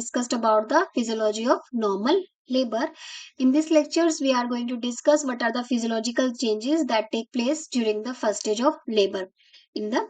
discussed about the physiology of normal labor. In this lectures, we are going to discuss what are the physiological changes that take place during the first stage of labor in the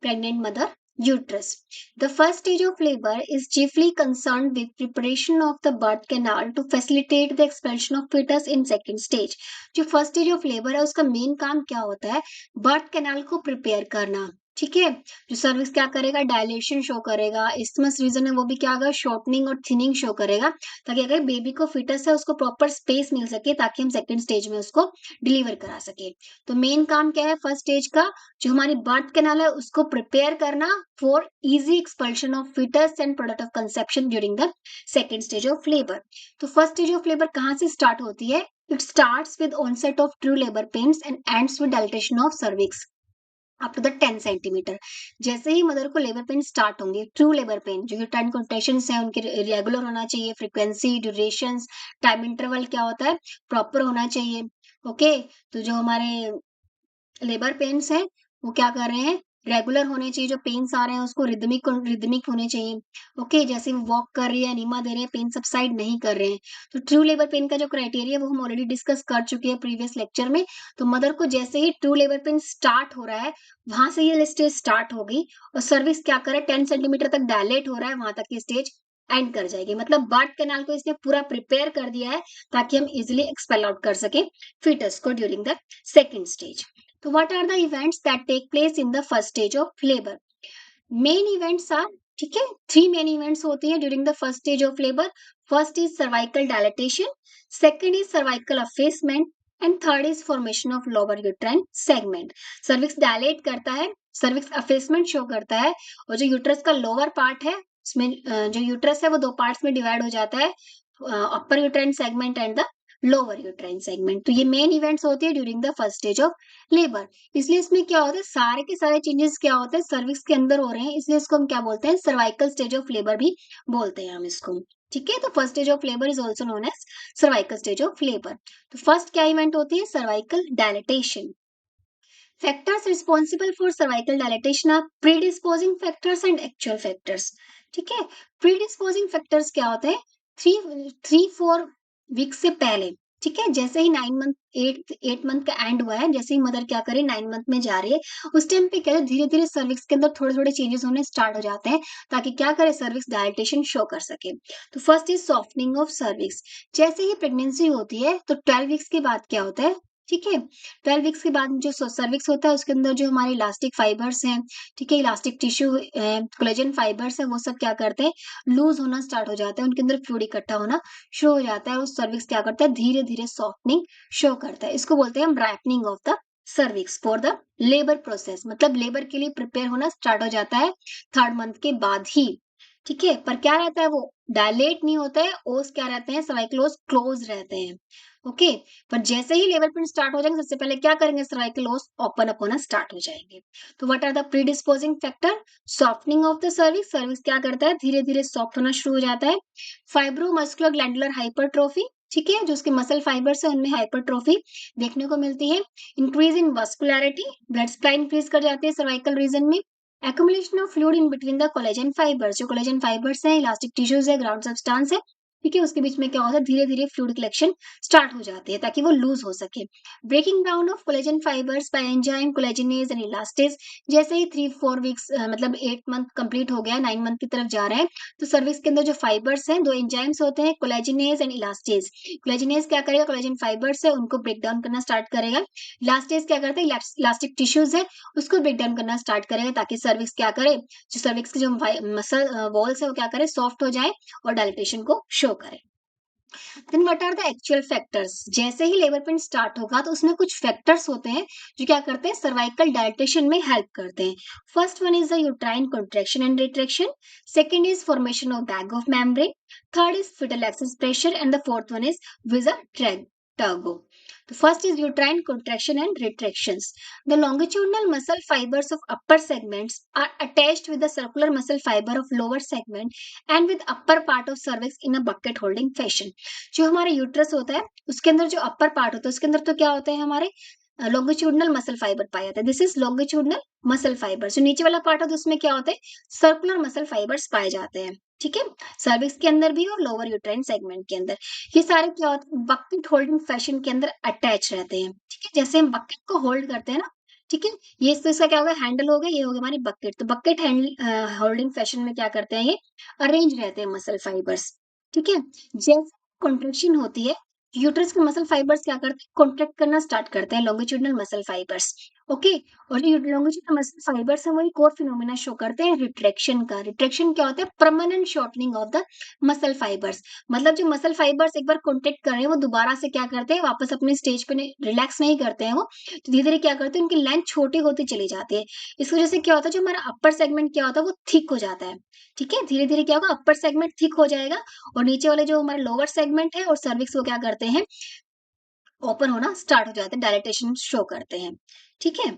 pregnant mother uterus. The first stage of labor is chiefly concerned with preparation of the birth canal to facilitate the expulsion of fetus in second stage. जो first stage of labour है उसका main काम क्या होता है? Birth canal को prepare करना. ठीक है, जो सर्विक्स क्या करेगा? डायलेशन शो करेगा. इस्थमस रीजन है वो भी क्या होगा? शॉर्टनिंग और थिनिंग शो करेगा, ताकि अगर बेबी को फिटस है उसको प्रॉपर स्पेस मिल सके, ताकि हम सेकंड स्टेज में उसको डिलीवर करा सके. तो मेन काम क्या है फर्स्ट स्टेज का? जो हमारी बर्थ कैनाल है उसको प्रिपेयर करना for easy expulsion of foetus and product of conception during the second stage of labour. तो फर्स्ट स्टेज ऑफ लेबर कहाँ से स्टार्ट होती है? It starts with onset of true labor pains and ends with dilatation of cervix up to the 10 centimetre. जैसे ही mother को labour pain start होंगे, true labour pain, जो uterine contractions है उनके रेगुलर होना चाहिए, फ्रीक्वेंसी, ड्यूरेशंस, टाइम इंटरवल क्या होता है? प्रॉपर होना चाहिए. ओके, तो जो हमारे लेबर पेन्स हैं वो क्या कर रहे हैं? रेगुलर होने चाहिए. जो पेन्स आ रहे हैं उसको रिदमिक होने चाहिए. ओके, जैसे वो वॉक कर रही है, एनीमा दे रहे हैं, पेन सबसाइड नहीं कर रहे हैं. तो ट्रू लेबर पेन का जो क्राइटेरिया वो हम ऑलरेडी डिस्कस कर चुके हैं प्रीवियस लेक्चर में. तो मदर को जैसे ही ट्रू लेबर पेन स्टार्ट हो रहा है, वहां से ये स्टेज स्टार्ट होगी और सर्विक्स क्या कर रहा है? 10 सेंटीमीटर तक डायलेट हो रहा है, वहां तक ये स्टेज एंड कर जाएगी. मतलब बर्थ कैनाल को इसने पूरा प्रिपेयर कर दिया है ताकि हम इजिली एक्सपेल आउट कर सके फिटस को during the second stage. So what are the events that take place in the first stage of labor? Main events are, ठीक है, 3 main events होती हैं during the first stage of labor. First is cervical dilatation, second is cervical effacement, and third is formation of lower uterine segment. Cervix dilate करता है, cervix effacement show करता है, और जो uterus का lower part है उसमें जो uterus है वो दो parts में divide हो जाता है, upper uterine segment and the lower uterine segment. तो ये मेन इवेंट्स होते हैं during the first stage of labour. इसलिए इसमें क्या होता है? सारे के सारे चेंजेस क्या होते हैं? सर्विक्स के अंदर हो रहे हैं, इसलिए इसको हम क्या बोलते हैं? सर्वाइकल स्टेज ऑफ लेबर भी बोलते हैं हम इसको. ठीक है, तो first stage of labour is also known as cervical stage of labour. तो फर्स्ट क्या इवेंट होती है? Cervical dilatation. Factors responsible for cervical dilatation are predisposing factors and actual factors. ठीक है, प्रीडिस्पोजिंग फैक्टर्स क्या होते हैं? 3-4 वीक से पहले, ठीक है, जैसे ही 8 मंथ का एंड हुआ है, जैसे ही मदर क्या करे 9 मंथ में जा रही है, उस टाइम पे क्या है? धीरे धीरे सर्विक्स के अंदर थोड़े थोड़े चेंजेस होने स्टार्ट हो जाते हैं, ताकि क्या करे? सर्विक्स डायलेटेशन शो कर सके. तो first is softening of cervix. जैसे ही प्रेगनेंसी होती है तो 12 वीक्स के बाद क्या होता है? ठीक है, 12 वीक्स के बाद जो सर्विक्स होता है उसके अंदर जो हमारे इलास्टिक फाइबर्स हैं, ठीक है, इलास्टिक टिश्यू, कोलेजन फाइबर्स है, वो सब क्या करते हैं? लूज होना स्टार्ट हो जाता है, उनके अंदर फ्लूइड इकट्ठा होना शो हो जाता है, और सर्विक्स क्या करता है? धीरे धीरे सॉफ्टनिंग शो करता है. इसको बोलते हैं हम ripening of the cervix for the labour process. मतलब लेबर के लिए प्रिपेयर होना स्टार्ट हो जाता है 3rd मंथ के बाद ही. ठीक है, पर क्या रहता है? वो डायलेट नहीं होता है, ओस क्या रहते हैं? सर्वाइकल ओस क्लोज रहते हैं. ओके, पर जैसे ही लेबर पेन स्टार्ट हो जाएंगे, सबसे पहले क्या करेंगे? सर्वाइकल ओस ओपन अप होना स्टार्ट हो जाएंगे. तो what are the predisposing factor? Softening of the cervix. Cervix क्या करता है? धीरे धीरे सॉफ्ट होना शुरू हो जाता है. फाइब्रोमस्कुलर ग्लैंडुलर हाइपरट्रोफी, ठीक है, जो उसके मसल फाइबर्स है उनमें हाइपरट्रोफी देखने को मिलती है. Increase in vascularity, blood supply increase कर जाती है सर्वाइकल रीजन में. Accumulation of fluid in between the collagen fibres. जो कोलेजन फाइबर्स है, इलास्टिक टिश्यूज है, ग्राउंड सब्सटेंस है, ठीक है, उसके बीच में क्या होता है? धीरे धीरे फ्लूइड कलेक्शन स्टार्ट हो जाती है ताकि वो लूज हो सके. Breaking down of collagen fibres by enzyme, collagenase and elastase. जैसे ही 3-4 वीक्स मतलब 8 मंथ कंप्लीट हो गया, 9 मंथ की तरफ जा रहे हैं, तो सर्विक्स के अंदर जो फाइबर्स हैं, 2 एंजाइम्स होते हैं, कोलेजिनेज एंड इलास्टेज. कोलेजिनेज क्या करेगा? कोलेजन फाइबर्स है उनको ब्रेक डाउन करना स्टार्ट करेगा. इलास्टेज क्या करता है? इलास्टिक टिश्यूज है उसको ब्रेक डाउन करना स्टार्ट करेगा, ताकि सर्विक्स क्या करे? जो सर्विक्स की जो मसल वॉल्स है वो क्या करे? सॉफ्ट हो जाए और डायलेटेशन को शो करे. Then what are the actual factors? जैसे ही लेबर पेन स्टार्ट होगा तो उसमें कुछ फैक्टर्स होते हैं जो क्या करते हैं? सर्वाइकल डायलेटेशन में हेल्प करते हैं. First one is the uterine contraction and retraction. Second is formation of bag of membrane. Third is fetal axis pressure, and the fourth one is visa turbo. The first is uterine contraction and retractions. The longitudinal muscle fibers of upper segments are attached with the circular muscle fiber of lower segment and with upper part of cervix in a bucket holding fashion. जो हमारा uterus होता है उसके अंदर जो upper part होता है उसके अंदर तो क्या होते हैं? हमारे लॉन्गिट्यूडनल मसल फाइबर पाया जाता है। This is longitudinal muscle fibre. जो नीचे वाला पार्ट होता है उसमें क्या होता है, सर्कुलर मसल फाइबर्स पाए जाते हैं। ठीक है, सर्विक्स के अंदर भी और लोअर यूट्राइन सेगमेंट के अंदर। ये सारे क्या होते हैं, बकेट होल्डिंग फैशन के अंदर अटैच रहते हैं। ठीक है, जैसे हम बकेट को होल्ड करते हैं ना, ठीक है, ये तो इसका क्या होगा, हैंडल हो गया, ये हो गया हमारी बकेट। तो बकेट होल्डिंग फैशन में क्या करते हैं, ये अरेंज रहते हैं मसल फाइबर्स। ठीक है, जैसे कॉन्ट्रेक्शन होती है, यूट्रस के मसल फाइबर्स क्या करते हैं, कॉन्ट्रैक्ट करना स्टार्ट करते हैं, लॉन्गिट्यूडनल मसल फाइबर्स। ओके, और जो लॉन्गिट्यूडनल मसल फाइबर्स है वो एक और फिनोमेना शो करते हैं रिट्रैक्शन का। रिट्रैक्शन क्या होता है, permanent shortening of the muscle fibres. मतलब जो मसल फाइबर्स एक बार कॉन्ट्रैक्ट कर रहे हैं वो दोबारा से क्या करते हैं, वापस अपने स्टेज पे रिलैक्स नहीं करते हैं वो, तो धीरे धीरे क्या करते हैं, उनकी लेंथ छोटी होती चली जाती है। इस वजह से क्या होता है, जो हमारा अपर सेगमेंट क्या होता है वो थिक हो जाता है। ठीक है, धीरे धीरे क्या होगा, अपर सेगमेंट थिक हो जाएगा, और नीचे वाले जो हमारे लोअर सेगमेंट है और सर्विक्स वो क्या करते हैं, ओपन होना स्टार्ट हो जाते हैं, डायलेटेशन शो करते हैं। ठीक है,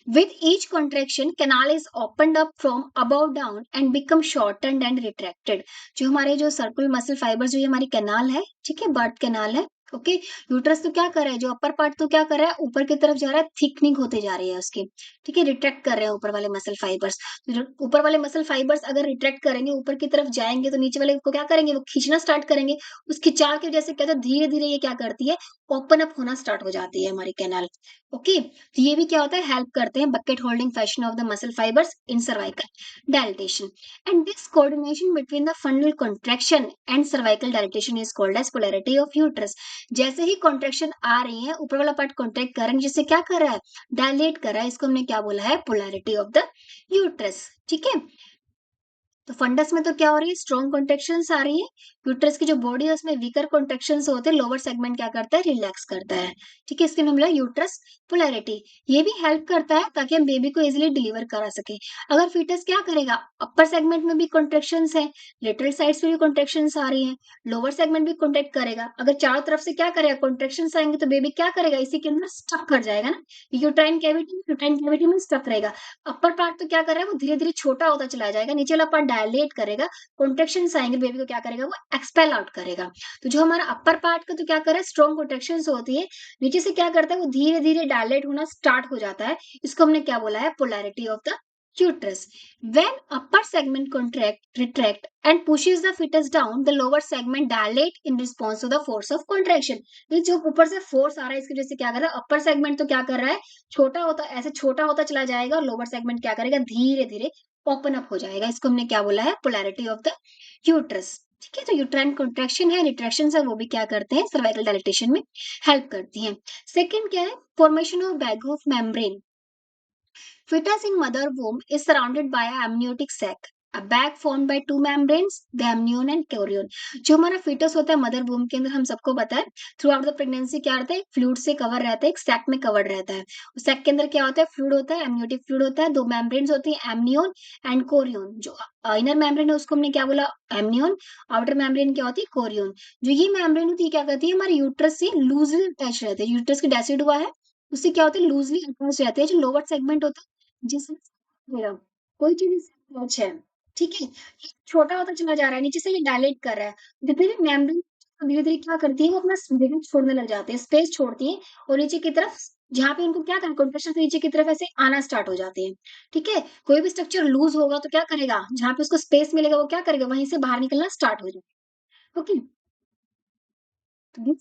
with each contraction canal is opened up from above down and become shortened and retracted. जो हमारे जो सर्कुलर मसल फाइबर, जो ये हमारी कैनाल है, ठीक है, बर्थ कैनाल है। ओके, यूट्रस तो क्या कर रहा है, जो अपर पार्ट तो क्या कर रहा है, ऊपर की तरफ जा रहा है, थिकनिंग होते जा रही है उसकी। ठीक है, रिट्रैक्ट कर रहे हैं ऊपर वाले मसल फाइबर्स। ऊपर वाले मसल फाइबर्स अगर रिट्रैक्ट करेंगे, ऊपर की तरफ जाएंगे, तो नीचे वाले को क्या करेंगे, वो खींचना स्टार्ट करेंगे। उस खिंचाव की वजह से क्या होता है, धीरे धीरे ये क्या करती है, ओपन अप होना स्टार्ट हो जाती है हमारी कैनाल। ओके, तो ये भी क्या होता है, हेल्प करते हैं bucket holding fashion of the muscle fibres in cervical dilatation. And this coordination between the fundal contraction and cervical dilatation is called as polarity of uterus. जैसे ही कॉन्ट्रैक्शन आ रही है, ऊपर वाला पार्ट कॉन्ट्रैक्ट कर रहा है, जिससे क्या कर रहा है, डायलेट कर रहा है, इसको हमने क्या बोला है, पोलैरिटी ऑफ द यूट्रस। ठीक है, तो फंडस में तो क्या हो रही है, स्ट्रॉन्ग कॉन्ट्रेक्शंस आ रही है। यूट्रस की जो बॉडी है उसमें वीकर कॉन्ट्रेक्शंस होते हैं, लोअर सेगमेंट क्या करता है, रिलैक्स करता है। ठीक है, इसके नाम है यूट्रस पोलैरिटी। ये भी हेल्प करता है ताकि हम बेबी को इजीली डिलीवर करा सके। अगर फीटस क्या करेगा, अपर सेगमेंट में भी कॉन्ट्रेक्शंस है, लेटरल साइड्स पे भी कॉन्ट्रेक्शंस आ रही है, लोअर सेगमेंट भी कॉन्ट्रैक्ट करेगा। अगर चारों तरफ से क्या करेगा, कॉन्ट्रेक्शंस आएंगे, तो बेबी क्या करेगा, इसी के अंदर स्टक कर जाएगा ना, यूट्राइन कैविटी में स्टक रहेगा। अपर पार्ट तो क्या कर रहा है, वो धीरे धीरे छोटा होता चला जाएगा, नीचे वाला पार्ट डायलेट करेगा, कॉन्ट्रेक्शंस आएंगे, बेबी को क्या करेगा, वो एक्सपेल आउट करेगा। तो जो हमारा अपर पार्ट का तो क्या कर रहा है, स्ट्रॉन्ग कॉन्ट्रेक्शंस होती है, नीचे से क्या करता है, वो धीरे धीरे डायलेट होना स्टार्ट हो जाता है। इसको हमने क्या बोला है, polarity of the uterus. When upper segment retract and pushes the fetus down, the lower segment dilate in response to the force of contraction. ये जो ऊपर से फोर्स आ रहा है, इसकी वजह से क्या कर रहा है, अपर सेगमेंट तो क्या कर रहा है, छोटा होता, ऐसे छोटा होता चला जाएगा, और लोअर सेगमेंट क्या करेगा, धीरे धीरे ओपन अप हो जाएगा। इसको हमने क्या बोला है, पोलैरिटी ऑफ द यूट्रस। ठीक है, तो यूट्राइन कॉन्ट्रैक्शन है, रिट्रैक्शन है, वो भी क्या करते हैं, सर्वाइकल डायलेटेशन में हेल्प करती हैं। सेकंड क्या है, formation of bag of membrane. Fetus in mother womb is surrounded by a amniotic sac, a bag formed by two membranes, the amnion and chorion. जो हमारा fetus होता है मदर वूम के अंदर, हम सबको पता है, थ्रू आउट द प्रेगनेंसी क्या रहता है, फ्लूइड से कवर रहता है, एक सैक में कवर्ड रहता है। उस सैक के अंदर क्या होता है, फ्लूइड होता है, एमनियोटिक फ्लूइड होता है, दो मेम्ब्रेन्स होती है, एमनियोन एंड कोरियोन। जो इनर मेम्ब्रेन है उसको हमने क्या बोला, एमनियोन। आउटर मेम्ब्रेन क्या होती है, कोरियोन। जो ये मेम्ब्रेन होती है क्या करती है, हमारे यूट्रस से लूजली अटैच रहते हैं, यूट्रस की डेसिडुआ है, उससे क्या होता है, लूजली अटैच रहते हैं। जो लोअर सेगमेंट होता है, जिसमें मेरा कोई चीज़ इससे अटैच है, ठीक है? ये छोटा होता चला जा रहा है, नीचे से ये डायलेट कर रहा है। जितने भी मेम्ब्रेन धीरे-धीरे क्या करती है, वो अपना जगह छोड़ने लग जाती है, स्पेस छोड़ती है, और नीचे की तरफ जहाँ पे उनको क्या करना, कंप्रेशन से नीचे की तरफ ऐसे आना स्टार्ट हो जाते हैं। ठीक है? कोई भी स्ट्रक्चर लूज़ होगा तो क्या करेगा, जहाँ पे उसको स्पेस मिलेगा वो क्या करेगा, वहीं से बाहर निकलना स्टार्ट हो जाएगा। ओके? तो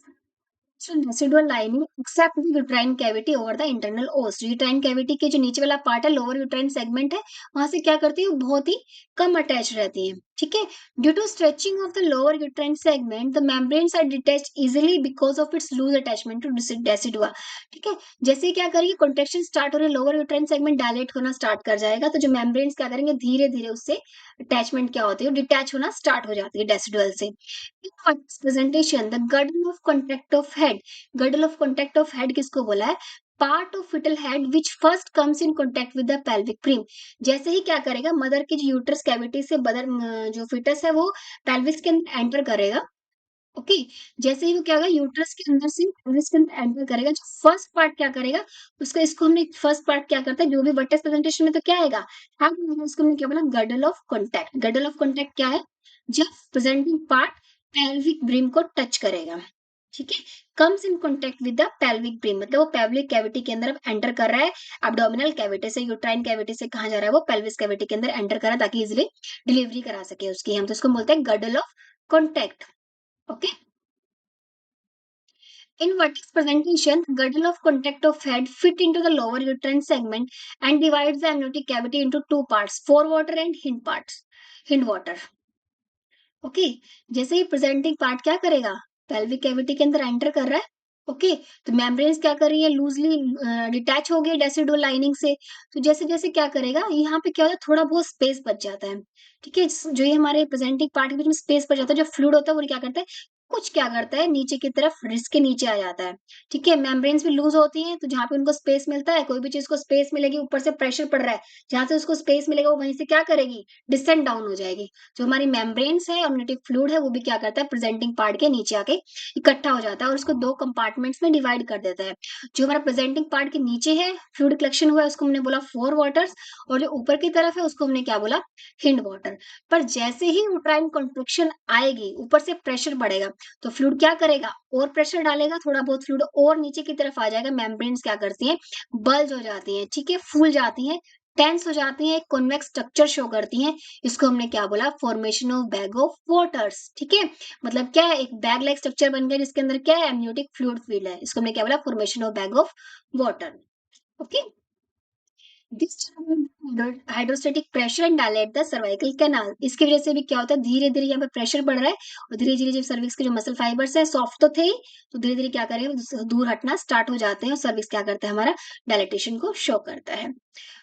residual lining except the uterine cavity over the internal os. Uterine cavity के जो नीचे वाला पार्ट है, लोअर यूट्राइन सेगमेंट है, वहां से क्या करती है, वो बहुत ही कम अटैच रहती है। ठीक है, due to stretching of the lower uterine segment the membranes are detached easily because of its loose attachment to decidua. ठीक है, जैसे ही क्या करेगी, कॉन्ट्रेक्शन स्टार्ट हो रही है, लोअर यूट्राइन सेगमेंट डायलेट होना स्टार्ट कर जाएगा, तो जो मेम्ब्रेन्स क्या करेंगे, धीरे धीरे उससे अटैचमेंट क्या होती है, डिटैच होना स्टार्ट हो जाती है डेसिडुअल से। Presentation the girdle of contact of head। girdle of contact of head किसको बोला है, part of fetal head which first comes in contact with the pelvic prim। जैसे ही क्या करेगा, मदर की जो यूट्रस कैविटी से बदर जो फिटस है वो पेल्विस के अंदर एंटर करेगा। ओके, जैसे ही वो क्या होगा, यूट्रस के अंदर से पेल्विस के अंदर एंटर करेगा, जो फर्स्ट पार्ट क्या करेगा, उसका इसको हमने फर्स्ट पार्ट क्या करता है, जो भी वर्टेक्स प्रेजेंटेशन में तो क्या आएगा, इसको हमने क्या बोला, girdle of contact. Girdle of contact क्या है, जब प्रेजेंटिंग पार्ट पेल्विक ब्रिम को टच करेगा। ठीक है, comes in contact with the pelvic brain, मतलब वो पेल्विक कैविटी के अंदर अब एंटर कर रहा है, एब्डोमिनल कैविटी से, यूट्राइन कैविटी से कहा जा रहा है वो पेल्विस कैविटी के अंदर एंटर कर रहा है ताकि इजिली डिलीवरी करा सके उसकी, हम तो उसको बोलते हैं girdle of contact. Okay, in vertex presentation, girdle of contact of head fit into the lower uterine segment and divides the amniotic cavity into two parts, forewater and hind parts. Hind water. Okay, जैसे ही presenting part क्या करेगा, pelvic cavity के अंदर enter कर रहा है। Okay, तो membranes क्या कर रही है, लूजली डिटैच हो गई डेसिडुअल लाइनिंग से। तो जैसे जैसे क्या करेगा, यहाँ पे क्या होता है, थोड़ा बहुत स्पेस बच जाता है। ठीक है, जो ये हमारे प्रेजेंटिंग पार्ट के बीच में स्पेस बच जाता है, जो फ्लूइड होता है वो क्या करता है, कुछ क्या करता है, नीचे की तरफ रिस्ट के नीचे आ जाता है। ठीक है, मेम्ब्रेन्स भी लूज होती हैं, तो जहाँ पे उनको स्पेस मिलता है, कोई भी चीज को स्पेस मिलेगी, ऊपर से प्रेशर पड़ रहा है, जहां से उसको स्पेस मिलेगा वो वहीं से क्या करेगी, डिसेंड डाउन हो जाएगी। जो हमारी मेम्ब्रेन्स है, amniotic फ्लूइड है, वो भी क्या करता है, प्रेजेंटिंग पार्ट के नीचे आके इकट्ठा हो जाता है और उसको दो कंपार्टमेंट्स में डिवाइड कर देता है। जो हमारा प्रेजेंटिंग पार्ट के नीचे है, फ्लूइड कलेक्शन हुआ है, उसको हमने बोला फोर वाटर्स, और जो ऊपर की तरफ है उसको हमने क्या बोला, हिंड वाटर। पर जैसे ही यूट्राइन कंट्रक्शन आएगी, ऊपर से प्रेशर बढ़ेगा, तो फ्लूइड क्या करेगा, और प्रेशर डालेगा, थोड़ा बहुत फ्लूइड और नीचे की तरफ आ जाएगा, मेम्ब्रेन्स क्या करती हैं, बल्ज हो जाती हैं, ठीक है, फूल जाती हैं, टेंस हो जाती हैं, एक कॉन्वेक्स स्ट्रक्चर शो करती हैं। इसको हमने क्या बोला, formation of bag of waters. ठीक है, मतलब क्या है, एक बैग लाइक स्ट्रक्चर बन गया जिसके अंदर क्या है, एमनियोटिक फ्लूइड फील्ड है, इसको हमने क्या बोला, formation of bag of water. Okay, this hydrostatic pressure and dilate the cervical canal, इसकी वजह से भी क्या होता है, धीरे धीरे यहाँ पे प्रेशर बढ़ रहा है, और धीरे धीरे जब सर्विक्स के जो मसल फाइबर्स है सॉफ्ट तो थे ही, तो धीरे धीरे क्या करेंगे, दूर हटना स्टार्ट हो जाते हैं, और सर्विक्स क्या करता है, हमारा डायलेटेशन को शो करता है।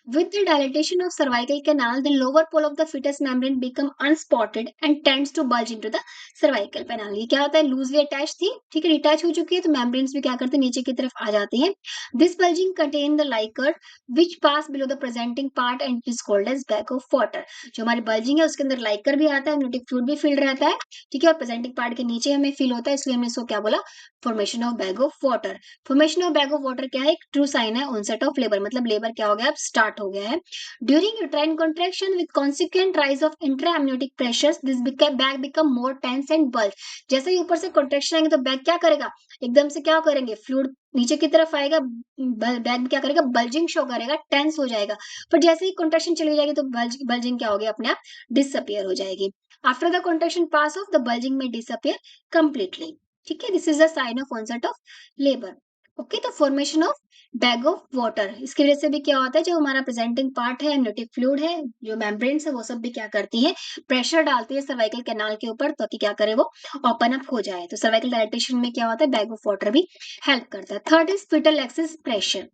With the dilatation of cervical canal, the lower pole of the fetus membrane become unspotted and tends to bulge into the cervical canal. ये क्या होता है, लूजली अटैच थी, ठीक है, डिटैच हो चुकी है, तो मेम्ब्रेन्स भी क्या करते हैं, नीचे की तरफ आ जाती हैं। This bulging contain the liquor which pass below the presenting part and it is called as bag of water. जो हमारी bulging है उसके अंदर लाइकर भी आता है, amniotic fluid भी फील्ड रहता है, ठीक है, और प्रेजेंटिंग पार्ट के नीचे हमें फील होता है, इसलिए हमने इसको क्या बोला, formation of bag of water. Formation of bag of water क्या है, एक ट्रू साइन है ऑनसेट ऑफ लेबर, मतलब लेबर क्या हो गया, अब स्टार्ट हो गया है। During uterine contraction with consequent rise of intra amniotic pressures this bag become more tense and bulge. जैसे ही ऊपर से कॉन्ट्रैक्शन आएंगे तो बैग क्या करेगा, एकदम से क्या करेंगे, फ्लूइड नीचे की तरफ आएगा, बैग क्या करेगा, बल्जिंग शो करेगा, टेंस हो जाएगा। पर जैसे ही कॉन्ट्रैक्शन चली जाएगी तो बल्जिंग क्या हो गया, अपने आप डिसअपियर हो जाएगी। After the contraction pass off the bulging में डिसअपियर कंप्लीटली। ठीक है, this is the sign of onset of labour. Okay, तो formation of bag of water, इसकी वजह से भी क्या होता है, जो हमारा प्रेजेंटिंग पार्ट है, एमनियोटिक फ्लूइड है, जो मेम्ब्रेन्स है, वो सब भी क्या करती है, प्रेशर डालती है सर्वाइकल कैनाल के ऊपर ताकि क्या करे, वो ओपन अप हो जाए। तो सर्वाइकल डायलेटेशन में क्या होता है, बैग ऑफ वाटर भी हेल्प करता है। Third is foetal axis pressure.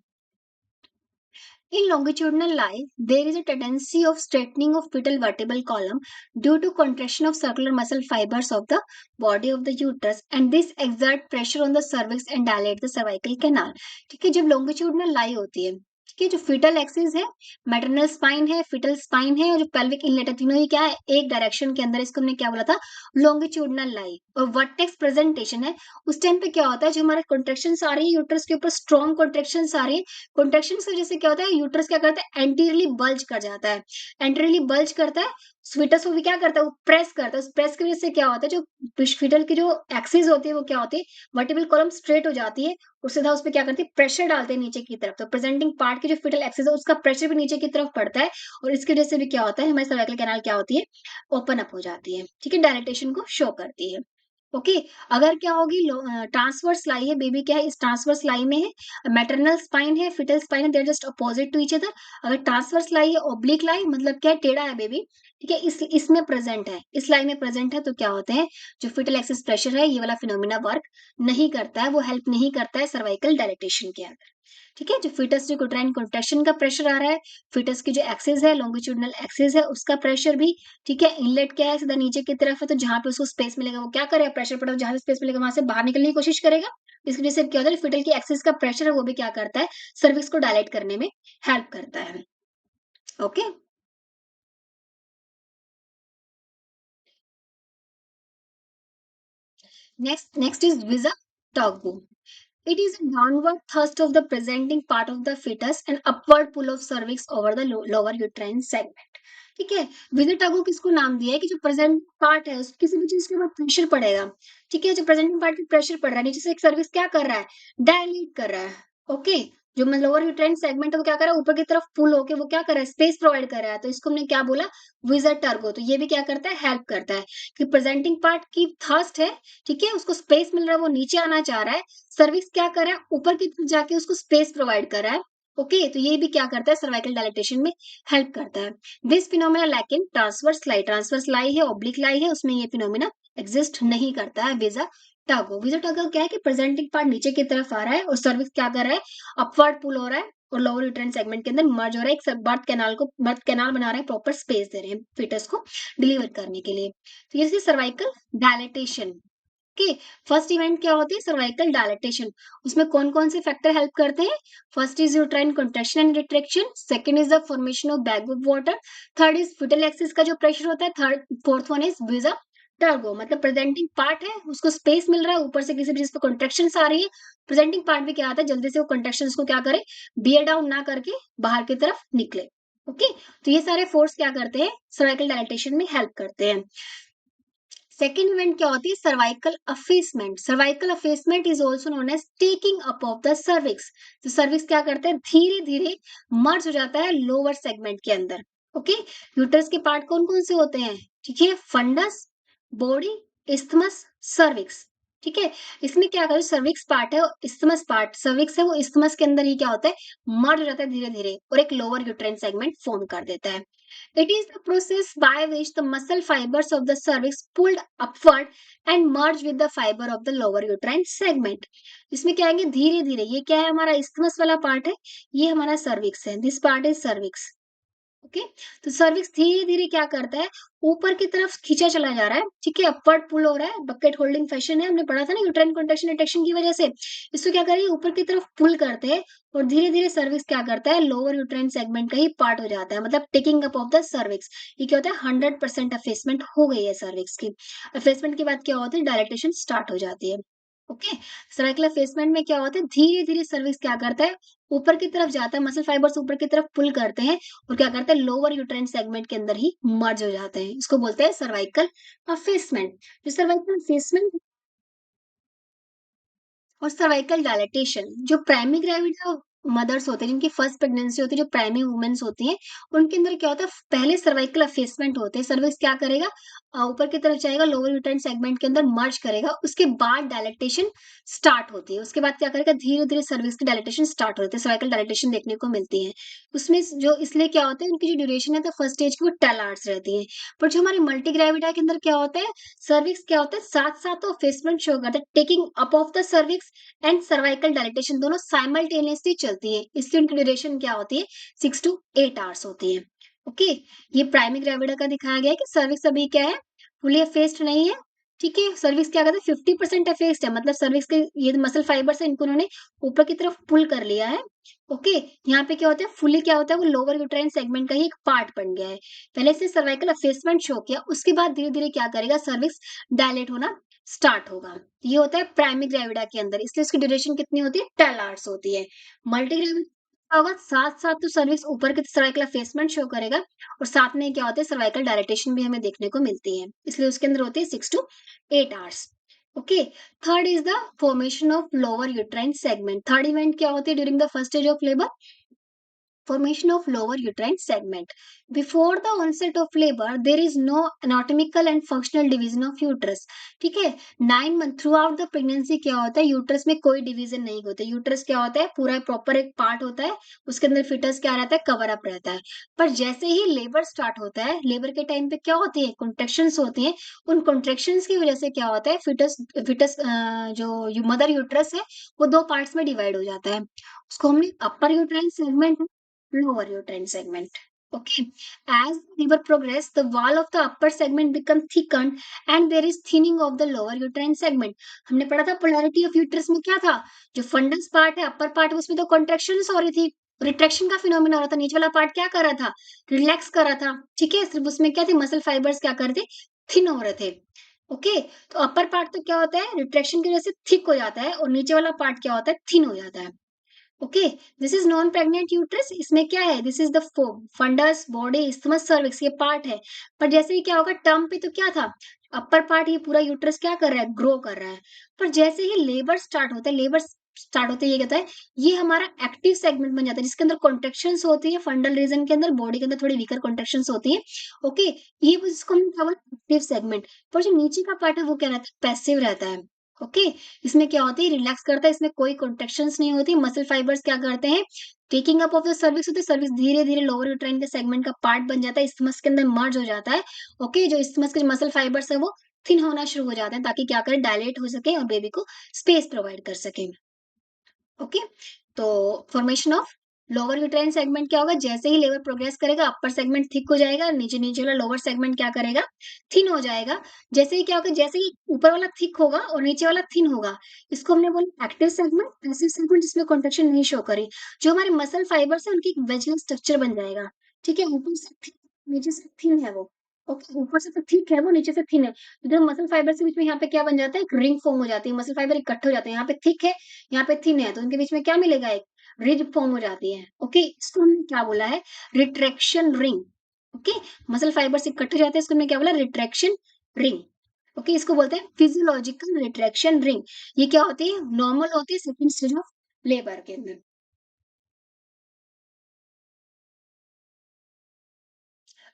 In longitudinal lie, there is a tendency of straightening of fetal vertebral column due to contraction of circular muscle fibers of the body of the uterus, and this exert pressure on the cervix and dilate the cervical canal. ठीक है, जब longitudinal lie होती है, ठीक है, जो fetal axis है, maternal spine है, fetal spine है, और जो pelvic inlet है, तीनों ही क्या है, एक डायरेक्शन के अंदर, इसको हमने क्या बोला था, longitudinal lie। और वर्टेक्स प्रेजेंटेशन है, उस टाइम पे क्या होता है, जो हमारे कॉन्ट्रेक्शंस आ रही है यूटरस के ऊपर, स्ट्रॉन्ग कॉन्ट्रेक्शंस आ रही है, कॉन्ट्रेक्शन की वजह से क्या होता है, यूट्रस क्या करता है, एंटीरियरली बल्ज कर जाता है, एंटीरियरली बल्ज करता है, फीटस को भी क्या करता है, वो प्रेस करता है, उस प्रेस की वजह से क्या होता है, जो फीटल की जो एक्सिस होती है वो क्या होती है, वर्टिबल कॉलम स्ट्रेट हो जाती है, और सीधा उस पर क्या करती है, प्रेशर डालते हैं नीचे की तरफ, तो प्रेजेंटिंग पार्ट की जो फीटल एक्सिस है उसका प्रेशर भी नीचे की तरफ पड़ता है, और इसकी वजह से भी क्या होता है, हमारी सर्वाइकल कैनाल क्या होती है, ओपन अप हो जाती है, ठीक है, डायलेटेशन को शो करती है। ओके, अगर क्या होगी, ट्रांसवर्स लाई है, बेबी क्या है, इस ट्रांसवर्स लाई में है, मैटरनल स्पाइन है, फिटल स्पाइन है, they are just opposite to each other. अगर ट्रांसवर्स लाई है, ओब्लिक लाई, मतलब क्या है, टेढ़ा है बेबी, ठीक है, इसमें प्रेजेंट है, इस लाई में प्रेजेंट है, तो क्या होते हैं, जो फिटल एक्सिस प्रेशर है, ये वाला फिनोमिना वर्क नहीं करता है, वो हेल्प नहीं करता है सर्वाइकल डायलेटेशन के अंदर। ठीक है, जो फीटस जो यूट्राइन कॉन्ट्रैक्शन का प्रेशर आ रहा है, फीटस की जो एक्सिस है, लॉन्गिट्यूडिनल एक्सिस है, उसका प्रेशर भी, ठीक है, इनलेट क्या है, सीधा नीचे की तरफ है, तो जहां पे उसको स्पेस मिलेगा वो क्या करेगा, प्रेशर पड़ेगा, जहां से स्पेस मिलेगा वहां से बाहर निकलने की कोशिश करेगा। इसकी वजह से क्या होता है, फीटल की एक्सिस का प्रेशर है वो भी क्या करता है, सर्विक्स को डायलेट करने में हेल्प करता है। Okay, next is visa togbu. It is a downward thrust of the presenting part of the fetus and upward pull of cervix over the lower uterine segment. ठीक है। विजिटर को किसको नाम दिया है कि जो प्रेजेंट पार्ट है उस किसी भी चीज के ऊपर प्रेशर पड़ेगा, ठीक है, जो प्रेजेंटिंग पार्ट पे प्रेशर पड़ रहा है नीचे से एक सर्विस क्या कर रहा है, डायलेट कर रहा है। ओके, जो मतलब लोअर यूट्राइन सेगमेंट है वो क्या कर रहा है, ऊपर की तरफ पुल होके वो क्या कर रहा है, स्पेस प्रोवाइड कर रहा है, तो इसको हमने क्या बोला, विजिट टर्गो। तो ये भी क्या करता है, हेल्प करता है कि प्रेजेंटिंग पार्ट की थर्स्ट है, ठीक है, उसको स्पेस मिल रहा है, वो नीचे आना चाह रहा है, सर्विस क्या कर रहा है, ऊपर की तरफ जाके उसको स्पेस प्रोवाइड कर रहा है। ओके, तो ये भी क्या करता है, सर्वाइकल डायलेटेशन में हेल्प करता है। This phenomena lack in transverse lie है, ऑब्लिक लाई है, उसमें ये फिनोमेना एग्जिस्ट नहीं करता है। विजा टर्गो क्या है कि प्रेजेंटिंग पार्ट नीचे की तरफ आ रहा है और सर्विस क्या कर रहा है, अपवर्ड पुल हो रहा है और लोअर यूट्राइन सेगमेंट के अंदर मर्ज हो रहा है, एक बर्थ कैनाल बना रहे हैं, प्रॉपर स्पेस दे रहे हैं फीटस को डिलीवर करने के लिए। तो ये cervical dilatation. Okay, first event क्या होती है, सर्वाइकल डायलेटेशन। उसमें कौन कौन से फैक्टर हेल्प करते हैं, first is uterine contraction and retraction, second is the formation of bag of water, third is foetal axis का जो प्रेशर होता है, थर्ड फोर्थ वन इज विजा टर्गो, मतलब प्रेजेंटिंग पार्ट है उसको स्पेस मिल रहा है, ऊपर से किसी भी चीज पे कॉन्ट्रेक्शन आ रही है, प्रेजेंटिंग पार्ट भी क्या आता है, जल्दी से वो कॉन्ट्रेक्शन को क्या करे, बियर डाउन ना करके बाहर की तरफ निकले। ओके, तो ये सारे फोर्स क्या करते हैं, सर्वाइकल डायलेटेशन में हेल्प करते हैं। सेकेंड इवेंट क्या होती है, cervical effacement. Cervical effacement is also known as taking up of the cervix. तो सर्विक्स क्या करता है, धीरे धीरे मर्ज हो जाता है लोअर सेगमेंट के अंदर। ओके, यूटरस के पार्ट कौन कौन से होते हैं, ठीक है, फंडस, बॉडी, इस्थमस, सर्विक्स। ठीक है, इसमें क्या करो, सर्विक्स पार्ट है, इस्थमस पार्ट, सर्विक्स है वो इस्थमस के अंदर ही क्या होता है, मर्ज हो जाता है धीरे धीरे और एक लोअर यूट्राइन सेगमेंट फॉर्म कर देता है। It is the process by which the muscle fibers of the cervix pulled upward and merge with the fiber of the lower uterine segment. इसमें क्या आएंगे, धीरे धीरे, ये क्या है, हमारा isthmus वाला पार्ट है, ये हमारा cervix है, this part is cervix। Okay, तो सर्विक्स धीरे धीरे क्या करता है, ऊपर की तरफ खींचा चला जा रहा है, ठीक है, अपवर्ड पुल हो रहा है, बकेट होल्डिंग फैशन है, हमने पढ़ा था ना यूट्राइन कॉन्ट्रैक्शन रिट्रैक्शन की वजह से, इसको क्या करिए, ऊपर की तरफ पुल करते हैं और धीरे धीरे सर्विक्स क्या करता है, लोअर यूट्राइन सेगमेंट का ही पार्ट हो जाता है, मतलब taking up of the cervix. ये क्या होता है, 100% अफेसमेंट हो गई है सर्विक्स की। अफेसमेंट के बाद क्या होता है, डायलेटेशन स्टार्ट हो जाती है। ओके, सर्वाइकल अफेसमेंट में क्या होता है, धीरे धीरे सर्विक्स क्या करता है, ऊपर की तरफ जाता है, मसल फाइबर्स ऊपर की तरफ पुल करते हैं और क्या करते हैं, लोअर यूट्राइन सेगमेंट के अंदर ही मर्ज हो जाते हैं, इसको बोलते हैं सर्वाइकल अफेसमेंट। जो सर्वाइकल अफेसमेंट और सर्वाइकल डायलेटेशन, जो प्राइमरी ग्रेविड मदर्स होते हैं, जिनकी फर्स्ट प्रेगनेंसी होती है, जो प्राइमरी वुमेन्स होती हैं, उनके अंदर क्या होता है, पहले सर्वाइकल अफेसमेंट होते हैं, सर्विक्स क्या करेगा, ऊपर की तरफ जाएगा, लोअर यूट्राइन सेगमेंट के अंदर मर्ज करेगा, उसके बाद डायलेटेशन स्टार्ट होती है, उसके बाद क्या करेगा, धीरे धीरे सर्विक्स की डायलेटेशन स्टार्ट होती है, सर्वाइकल डायलेटेशन देखने को मिलती है। उसमें जो इसलिए क्या होता है, उनकी जो ड्यूरेशन है तो फर्स्ट स्टेज की वो 10 आवर्स रहती है। पर जो हमारे मल्टी ग्रेविडा के अंदर क्या होता है, सर्विक्स क्या होता है, साथ साथ तो अफेसमेंट शो करता है, taking up of the cervix and cervical dilatation दोनों साइमल्टेनियसली चलती है, इसलिए उनकी ड्यूरेशन क्या होती है, 6 to 8 आवर्स होती है। ओके, ये प्राइमरी ग्रेविडा का दिखाया गया है कि सर्विक्स अभी क्या है, फुली अफेस्ड नहीं है, ठीक है, सर्विक्स क्या कहते हैं, 50% अफेस्ड है, मतलब सर्विक्स के ये मसल फाइबर्स है, इनको उन्होंने ऊपर की तरफ पुल कर लिया है। ओके, यहाँ पे क्या होता है, फुली क्या होता है, वो लोअर यूट्राइन सेगमेंट का ही एक पार्ट बन गया है, पहले से सर्वाइकल अफेसमेंट शो किया, उसके बाद धीरे धीरे क्या करेगा, सर्विक्स डायलेट होना स्टार्ट होगा। ये होता है प्राइमरी ग्रेविडा के अंदर, इसलिए इसकी ड्यूरेशन कितनी होती है, 10 आवर्स होती है। मल्टी ग्रेविडा होगा, साथ साथ तो सर्विक्स ऊपर की सर्वाइकल फेसमेंट शो करेगा और साथ में क्या होता है, सर्वाइकल डायलेटेशन भी हमें देखने को मिलती है, इसलिए उसके अंदर होती है 6 to 8 hours. Okay, third is the formation of lower uterine segment. Third event क्या होती है during the first stage of labour, formation of lower uterine segment. Before the onset of labor, there is no anatomical and functional division of uterus. ठीक है, 9 month through out the pregnancy क्या होता है, uterus में कोई division नहीं होता, uterus क्या होता है, पूरा प्रॉपर एक पार्ट होता है, उसके अंदर फिटस क्या रहता है, कवर अप रहता है। पर जैसे ही लेबर स्टार्ट होता है, लेबर के टाइम पे क्या होती है, कॉन्ट्रेक्शंस होती हैं, उन कॉन्ट्रेक्शंस की वजह से क्या होता है, फिटस फिटस जो मदर यूट्रस है वो दो पार्ट्स में डिवाइड हो जाता है, उसको हमने upper uterine segment, lower uterine segment. Okay. As the river progress, the wall of the upper segment become thickened and there is thinning of the lower uterine segment. हमने पढ़ा था polarity of uterus में क्या था, जो fundus part है, upper part उसमें तो contractions हो रही थी, रिट्रैक्शन का फिनोमिना हो रहा था, नीचे वाला पार्ट क्या कर रहा था, रिलैक्स कर रहा था, ठीक है, सिर्फ उसमें क्या थे, मसल फाइबर्स क्या कर रहे थे, थिन हो रहे थे। ओके, तो अपर पार्ट तो क्या होता है, रिट्रैक्शन की वजह से थिक हो जाता है और नीचे वाला पार्ट क्या होता है, थिन हो जाता है। Okay, this is non pregnant uterus. इसमें क्या है, this is the fundus, body, isthmus, cervix, ये पार्ट है। पर जैसे ही क्या होगा, टर्म पे तो क्या था, अपर पार्ट, ये पूरा यूट्रस क्या कर रहा है, ग्रो कर रहा है। पर जैसे ही लेबर स्टार्ट होता है, लेबर स्टार्ट होते ही ये कहता है, ये हमारा एक्टिव सेगमेंट बन जाता है, जिसके अंदर कॉन्ट्रेक्शंस होती है, फंडल रीजन के अंदर, बॉडी के अंदर थोड़ी वीकर कॉन्ट्रेक्शंस होती है। ओके, ये इसको हम क्या बोलते हैं, एक्टिव सेगमेंट। पर जो नीचे का पार्ट है वो क्या रहता है, पैसिव रहता है। ओके, इसमें क्या होती है, रिलैक्स करता है, इसमें कोई कॉन्ट्रेक्शंस नहीं होती। मसल फाइबर्स क्या करते हैं, taking up of the cervix होती है, सर्विक्स धीरे धीरे लोअर यूट्राइन के सेगमेंट का पार्ट बन जाता है, इस्थमस के अंदर मर्ज हो जाता है। ओके, जो इस्थमस के जो मसल फाइबर्स है वो थिन होना शुरू हो जाते हैं, ताकि क्या करें, डायलेट हो सके और बेबी को स्पेस प्रोवाइड कर सके। ओके, तो formation of lower uterine segment क्या होगा, जैसे ही लेबर प्रोग्रेस करेगा, अपर सेगमेंट थिक हो जाएगा, नीचे नीचे वाला लोअर सेगमेंट क्या करेगा, थिन हो जाएगा। जैसे ही क्या होगा, जैसे ही ऊपर वाला थिक होगा और नीचे वाला थिन होगा, इसको हमने बोला एक्टिव सेगमेंट। पैसिव सेगमेंट जिसमें कॉन्ट्रेक्शन नहीं शो करी, जो हमारे मसल फाइबर्स है उनकी एक वेजिनल स्ट्रक्चर बन जाएगा। ठीक है, ऊपर से थिक, नीचे से थिन है वो। ओके, ऊपर से तो थिक है वो, नीचे से थिन है। तो मसल फाइबर के बीच में यहाँ पे क्या बन जाता है, एक रिंग फॉर्म हो जाती है, मसल फाइबर इकट्ठे हो जाते हैं, यहाँ पे थिक है, यहाँ पे थिन है, तो उनके बीच में क्या मिलेगा, एक रिज फॉर्म हो जाती है। ओके, इसको हमने क्या बोला है, retraction ring. Okay, muscle fibres इकट्ठे हो जाते हैं, इसको हमने क्या बोला, रिट्रैक्शन रिंग। ओके, इसको बोलते हैं फिजियोलॉजिकल रिट्रैक्शन रिंग। ये क्या होती है, नॉर्मल होती है सेकंड स्टेज ऑफ लेबर के अंदर।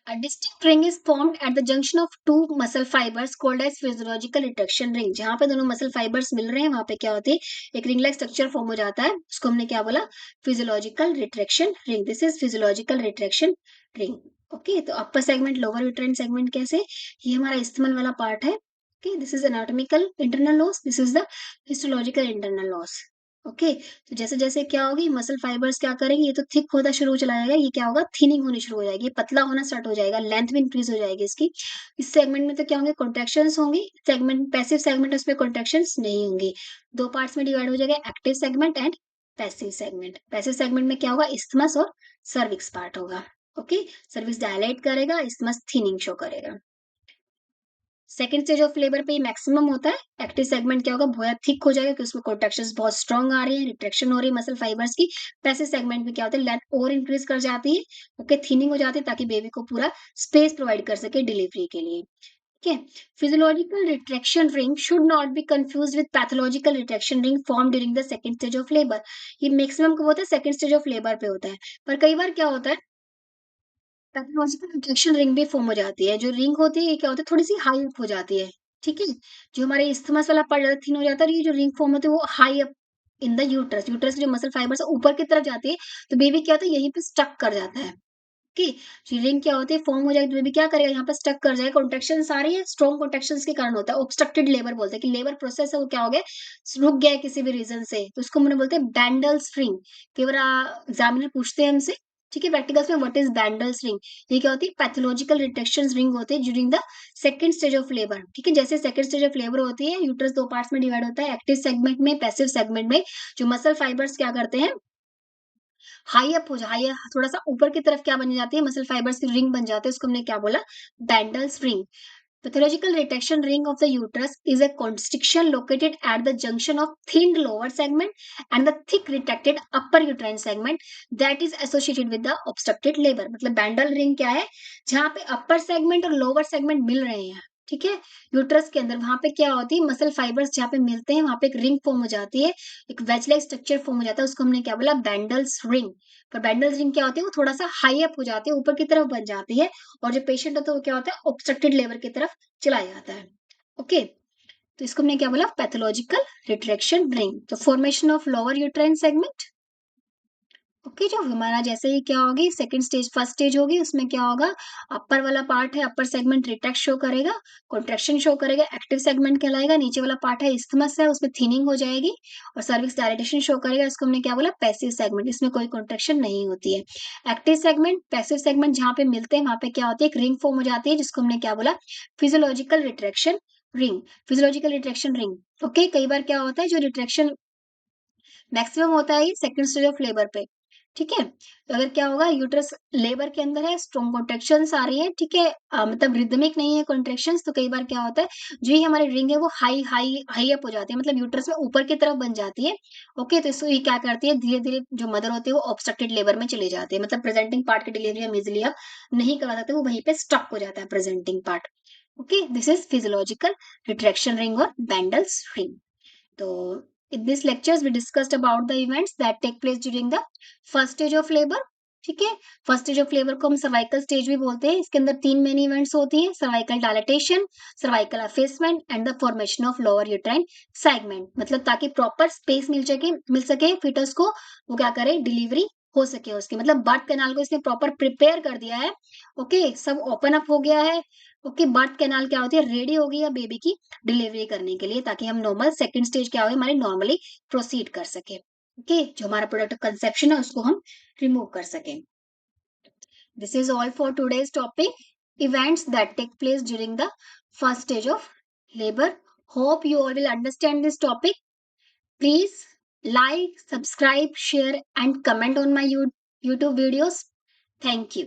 A distinct ring is formed at the junction of two muscle fibers called as physiological retraction ring। जहां पे दोनों मसल फाइबर्स मिल रहे हैं वहां पे क्या होती है, एक रिंग लाइक स्ट्रक्चर फॉर्म हो जाता है, उसको हमने क्या बोला, physiological retraction ring. This is physiological retraction ring. Okay, तो upper segment, lower uterine segment कैसे, ये हमारा इस्थमल वाला पार्ट है। Okay, this is anatomical internal os, this is the histological internal os. Okay, तो जैसे जैसे क्या होगी, मसल फाइबर्स क्या करेंगे, ये तो थिक होता शुरू चला जाएगा, ये क्या होगा, थिनिंग होनी शुरू हो जाएगी, पतला होना स्टार्ट हो जाएगा, लेंथ भी इंक्रीज हो जाएगी इसकी। इस सेगमेंट में तो क्या होंगे, कॉन्ट्रेक्शंस होंगी, सेगमेंट पैसिव सेगमेंट, उसमें कॉन्ट्रेक्शंस नहीं होंगी। दो पार्ट्स में डिवाइड हो जाएगा, active segment and passive segment. Passive segment में क्या होगा, इस्थमस और सर्विक्स पार्ट होगा। ओके, सर्विक्स डायलेट करेगा, इस्थमस थिनिंग शो करेगा। सेकंड स्टेज ऑफ लेबर पे मैक्सिमम होता है। एक्टिव सेगमेंट क्या होगा, बहुत थिक हो जाएगा, क्योंकि उसमें कॉन्ट्रैक्शंस बहुत स्ट्रांग आ रही है, रिट्रैक्शन हो रही है मसल फाइबर्स की। पैसिव सेगमेंट में क्या होता है, लेंथ और इंक्रीज कर जाती है। ओके, थिनिंग हो जाती है, ताकि बेबी को पूरा स्पेस प्रोवाइड कर सके डिलीवरी के लिए। ठीक है, physiological retraction ring should not be confuse with pathological retraction ring form during the second stage of labour. ये मैक्सिमम कब होता है, सेकंड स्टेज ऑफ लेबर पे होता है। पर कई बार क्या होता है, पैथोलॉजिकल रिट्रैक्शन रिंग भी फॉर्म हो जाती है। जो रिंग होती है, ये क्या होता है, थोड़ी सी हाई अप हो जाती है। ठीक है, जो हमारे इस्थमस वाला पार्ट ज्यादा थिन हो जाता है, और ये जो रिंग फॉर्म होती है वो high up in the uterus, uterus जो मसल फाइबर से ऊपर की तरफ जाती है, तो बेबी क्या होता है, यहीं पे स्टक कर जाता है। कि रिंग क्या होती है, फॉर्म हो जाएगी, तो बेबी क्या करेगा, यहाँ पे स्टक कर जाएगा, कॉन्ट्रैक्शंस आ रही है, स्ट्रॉन्ग कॉन्ट्रैक्शंस के कारण होता है, ऑब्स्ट्रक्टेड लेबर बोलते हैं, कि लेबर प्रोसेस है वो क्या हो गया, रुक गया है किसी भी रीजन से, तो उसको हमने बोलते हैं बैंडल स्ट्रिंग। कई बार एग्जामिनर पूछते हैं हमसे, ठीक है, प्रैक्टिकल्स में, व्हाट इज बैंडल स्ट्रिंग। ये क्या होती है, पैथोलॉजिकल रिट्रैक्शन रिंग होते हैं during the second stage of labour. ठीक है, जैसे सेकंड स्टेज ऑफ लेबर होती है, यूट्रस दो पार्ट्स में डिवाइड होता है, एक्टिव सेगमेंट में, पैसिव सेगमेंट में। जो मसल फाइबर्स क्या करते हैं, हाई अप हो जा हाई थोड़ा सा ऊपर की तरफ क्या बन जाती है, मसल फाइबर्स की रिंग बन जाती है, उसको हमने क्या बोला, बैंडल्स ring. Pathological retraction ring of the uterus is a constriction located at the junction of thinned lower segment and the thick retracted upper uterine segment that is associated with the obstructed labor। मतलब बैंडल ring क्या है, जहां पे upper segment और lower segment मिल रहे हैं। ठीक है, यूट्रस के अंदर वहां पे क्या होती है, मसल फाइबर्स जहाँ पे मिलते हैं वहां पे एक रिंग फॉर्म हो जाती है, एक वेज लाइक स्ट्रक्चर फॉर्म हो जाता है, उसको हमने क्या बोला, बैंडल्स रिंग। पर बैंडल्स रिंग क्या होती है, वो थोड़ा सा हाई अप हो जाती है, ऊपर की तरफ बन जाती है, और जो पेशेंट होता है वो क्या होता है, ऑब्स्ट्रक्टेड लेबर की तरफ चला जाता है। ओके, तो इसको हमने क्या बोला, पैथोलॉजिकल रिट्रैक्शन रिंग। तो formation of lower uterine segment. Okay, जो हमारा जैसे ही क्या होगी, सेकंड स्टेज, फर्स्ट स्टेज होगी, उसमें क्या होगा, अपर वाला पार्ट है, अपर सेगमेंट रिट्रैक्ट शो करेगा, कॉन्ट्रैक्शन शो करेगा, एक्टिव सेगमेंट कहलाएगा। नीचे वाला पार्ट है, इस्थमस है, उसमें थिनिंग हो जाएगी और सर्विक्स डायलेटेशन शो करेगा, इसको हमने क्या बोला, पैसिव सेगमेंट, इसमें कोई कॉन्ट्रैक्शन नहीं होती है। एक्टिव सेगमेंट, पैसिव सेगमेंट जहां पे मिलते हैं वहां पे क्या होती है, एक रिंग फॉर्म हो जाती है, जिसको हमने क्या बोला, physiological retraction ring. Physiological retraction ring. Okay, कई बार क्या होता है, जो रिट्रैक्शन मैक्सिमम होता है ये सेकंड स्टेज ऑफ लेबर पे, ठीक है। तो अगर क्या होगा, यूट्रस लेबर के अंदर है, स्ट्रॉन्ग कॉन्ट्रेक्शंस आ रही है, ठीक है, मतलब रिदमिक नहीं है कॉन्ट्रेक्शंस, तो कई बार क्या होता है, जो ही हमारी रिंग है वो हाई हाई हाई अप हो जाती है, मतलब यूट्रस में ऊपर की तरफ बन जाती है। ओके, तो इसको ये क्या करती है, धीरे धीरे जो मदर होती है वो ऑब्स्ट्रक्टेड लेबर में चली जाती है, मतलब प्रेजेंटिंग पार्ट की डिलीवरी हम इजिली अब नहीं करवा सकते, वो वहीं पे स्टक हो जाता है presenting part. Okay, this is physiological retraction ring और बैंडल्स रिंग। तो in this lectures we discussed about the events that take place during the first stage of labor। ठीक है, फर्स्ट स्टेज ऑफ लेबर को हम cervical stage भी बोलते हैं। इसके अंदर तीन मेन इवेंट्स होती हैं, cervical dilatation, cervical effacement and the formation of lower uterine segment, मतलब ताकि प्रॉपर स्पेस मिल सके फिटस को, वो क्या करे, डिलीवरी हो सके उसकी, मतलब बर्थ कैनाल को इसने प्रॉपर प्रिपेयर कर दिया है। ओके, सब ओपन अप हो गया है। ओके, बर्थ कैनाल क्या होती है, रेडी हो गई है बेबी की डिलीवरी करने के लिए, ताकि हम नॉर्मल सेकंड स्टेज क्या हो हमारे नॉर्मली प्रोसीड कर सके। ओके, जो हमारा प्रोडक्ट कंसेप्शन है उसको हम रिमूव कर सकें। This is all for today's topic, events that take place during the first stage of labour. Hope you all will understand this topic. Please like, subscribe, share and comment on my YouTube videos. Thank you.